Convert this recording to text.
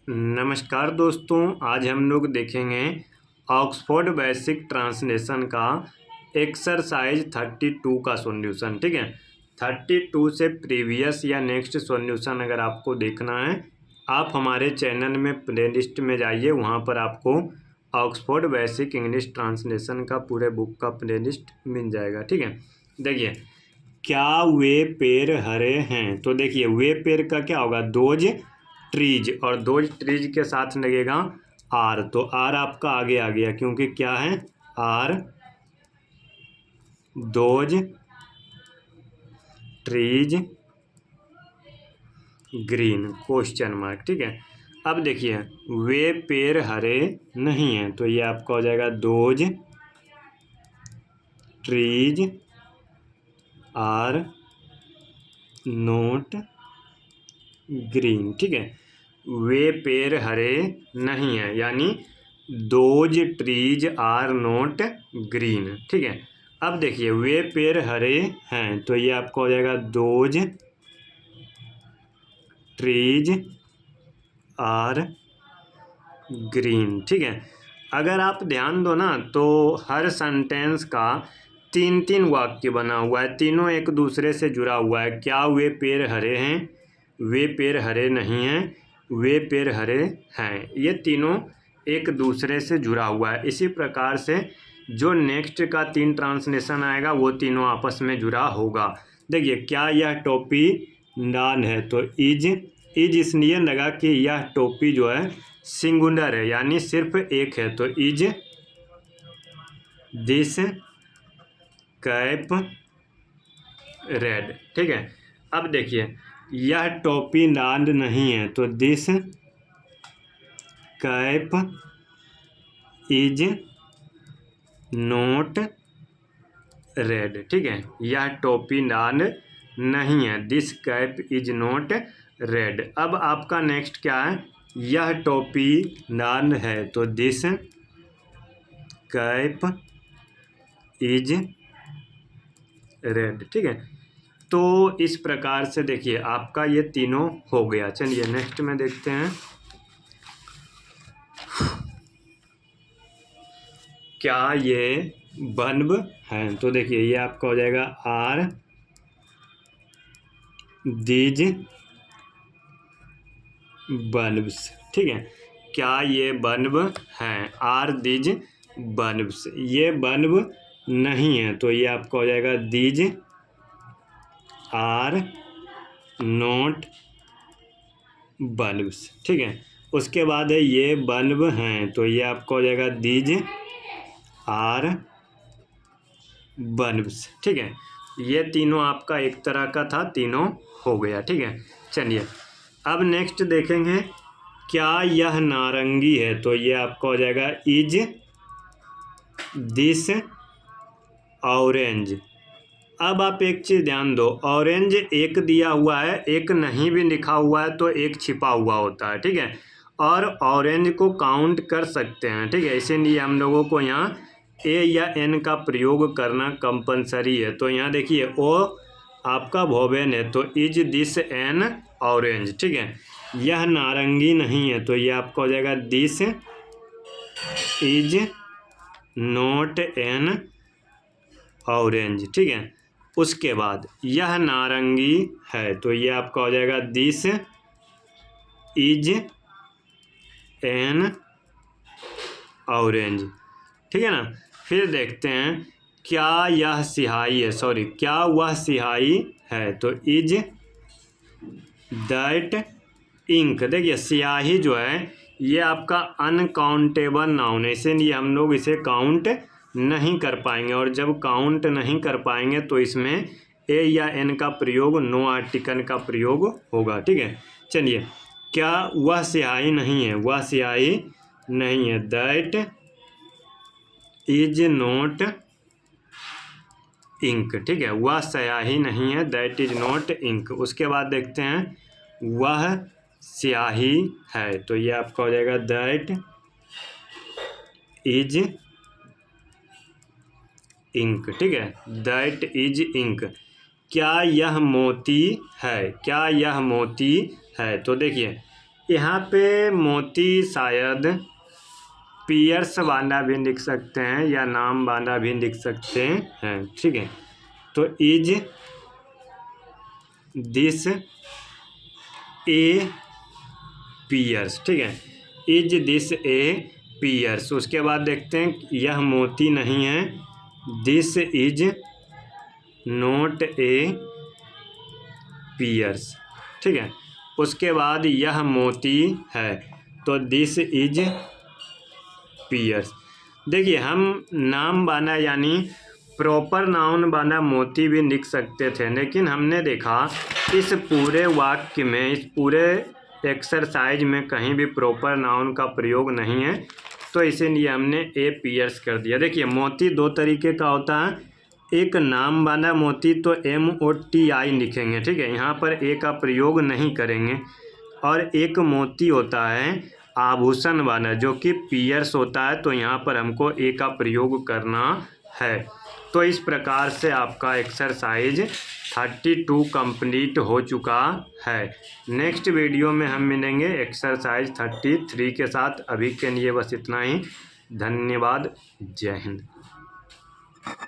नमस्कार दोस्तों, आज हम लोग देखेंगे ऑक्सफोर्ड बेसिक ट्रांसलेशन का एक्सरसाइज 32 का सॉल्यूशन। ठीक है, 32 से प्रीवियस या नेक्स्ट सॉल्यूशन अगर आपको देखना है, आप हमारे चैनल में प्लेलिस्ट में जाइए, वहाँ पर आपको ऑक्सफोर्ड बेसिक इंग्लिश ट्रांसलेशन का पूरे बुक का प्लेलिस्ट मिल जाएगा। ठीक है, देखिए क्या वे पेड़ हरे हैं, तो देखिए वे पेड़ का क्या होगा, दोज ट्रीज, और दोज ट्रीज के साथ लगेगा आर, तो आर आपका आगे आ गया क्योंकि क्या है, are those trees green question mark. ठीक है, अब देखिए वे पेड़ हरे नहीं हैं, तो ये आपका हो जाएगा those trees are not green. ठीक है, वे पेड़ हरे नहीं हैं, यानी those trees are not green. ठीक है, अब देखिए वे पेड़ हरे हैं, तो ये आपका हो जाएगा दोज ट्रीज आर ग्रीन। ठीक है, अगर आप ध्यान दो ना, तो हर सेंटेंस का 3-3 वाक्य बना हुआ है, तीनों एक दूसरे से जुड़ा हुआ है। क्या वे पेड़ हरे हैं, वे पेड़ हरे नहीं हैं, वे पेड़ हरे हैं, ये तीनों एक दूसरे से जुड़ा हुआ है। इसी प्रकार से जो नेक्स्ट का 3 ट्रांसलेशन आएगा वो तीनों आपस में जुड़ा होगा। देखिए क्या यह टोपी डान है, तो इज इसलिए लगा कि यह टोपी जो है सिंगुलर है, यानी सिर्फ एक है, तो इज दिस कैप रेड। ठीक है, अब देखिए यह टोपी लाल नहीं है, तो this cap is note red. ठीक है, यह टोपी लाल नहीं है, this cap is note red. अब आपका नेक्स्ट क्या है, यह टोपी लाल है, तो दिस कैप इज रेड। ठीक है, तो इस प्रकार से देखिए आपका ये तीनों हो गया। चलिए नेक्स्ट में देखते हैं, क्या ये बल्ब हैं, तो देखिए ये आपका हो जाएगा आर दीज बल्ब्स। ठीक है, क्या ये बल्ब हैं, आर दीज बल्ब्स, ये बल्ब नहीं है, तो ये आपका हो जाएगा दीज आर नोट बल्ब्स। ठीक है, उसके बाद है ये बल्ब हैं, तो ये आपका हो जाएगा दीज आर बल्ब्स। ठीक है, ये तीनों आपका एक तरह का था, तीनों हो गया। ठीक है, चलिए अब नेक्स्ट देखेंगे, क्या यह नारंगी है, तो ये आपका हो जाएगा इज दिस ऑरेंज। अब आप एक चीज़ ध्यान दो, ऑरेंज एक दिया हुआ है, एक नहीं भी लिखा हुआ है, तो एक छिपा हुआ होता है। ठीक है, और ऑरेंज को काउंट कर सकते हैं। ठीक है, इसीलिए हम लोगों को यहाँ ए या एन का प्रयोग करना कंपलसरी है। तो यहाँ देखिए ओ आपका वोवेल है, तो इज दिस एन ऑरेंज। ठीक है, यह नारंगी नहीं है, तो ये आपका हो जाएगा this is not an orange. ठीक है, उसके बाद यह नारंगी है, तो ये आपका हो जाएगा दिस इज एन ऑरेंज। ठीक है ना, फिर देखते हैं क्या यह स्याही है, सॉरी क्या वह स्याही है, तो इज दैट इंक। देखिए स्याही जो है ये आपका अनकाउंटेबल नाउन है, इसीलिए हम लोग इसे काउंट नहीं कर पाएंगे, और जब काउंट नहीं कर पाएंगे तो इसमें ए या एन का प्रयोग, नो आर्टिकल का प्रयोग होगा। ठीक है, चलिए क्या वह स्याही नहीं है, वह स्याही नहीं है, दैट इज नॉट इंक। ठीक है, वह स्याही नहीं है, दैट इज नॉट इंक। उसके बाद देखते हैं वह स्याही है, तो ये आपका हो जाएगा दैट इज इंक। ठीक है, दैट इज इंक। क्या यह मोती है, क्या यह मोती है। तो देखिए यहाँ पे मोती शायद पियर्स वाला भी लिख सकते हैं या नाम वाला भी लिख सकते हैं, ठीक है। तो इज दिस ए पियर्स, ठीक है, इज दिस ए पियर्स। उसके बाद देखते हैं यह मोती नहीं है, this is not a pearls, ठीक है। उसके बाद यह मोती है, तो दिस इज पियर्स। देखिए हम नाम वाला यानी प्रॉपर नाउन वाला मोती भी लिख सकते थे, लेकिन हमने देखा इस पूरे वाक्य में, इस पूरे एक्सरसाइज में कहीं भी प्रॉपर नाउन का प्रयोग नहीं है, तो इसीलिए हमने ए पियर्स कर दिया। देखिए मोती दो तरीके का होता है, एक नाम वाला मोती तो MOTI लिखेंगे, ठीक है, यहाँ पर ए का प्रयोग नहीं करेंगे। और एक मोती होता है आभूषण वाला जो कि पियर्स होता है, तो यहाँ पर हमको ए का प्रयोग करना है। तो इस प्रकार से आपका एक्सरसाइज 32 कंप्लीट हो चुका है। नेक्स्ट वीडियो में हम मिलेंगे एक्सरसाइज 33 के साथ। अभी के लिए बस इतना ही। धन्यवाद। जय हिंद।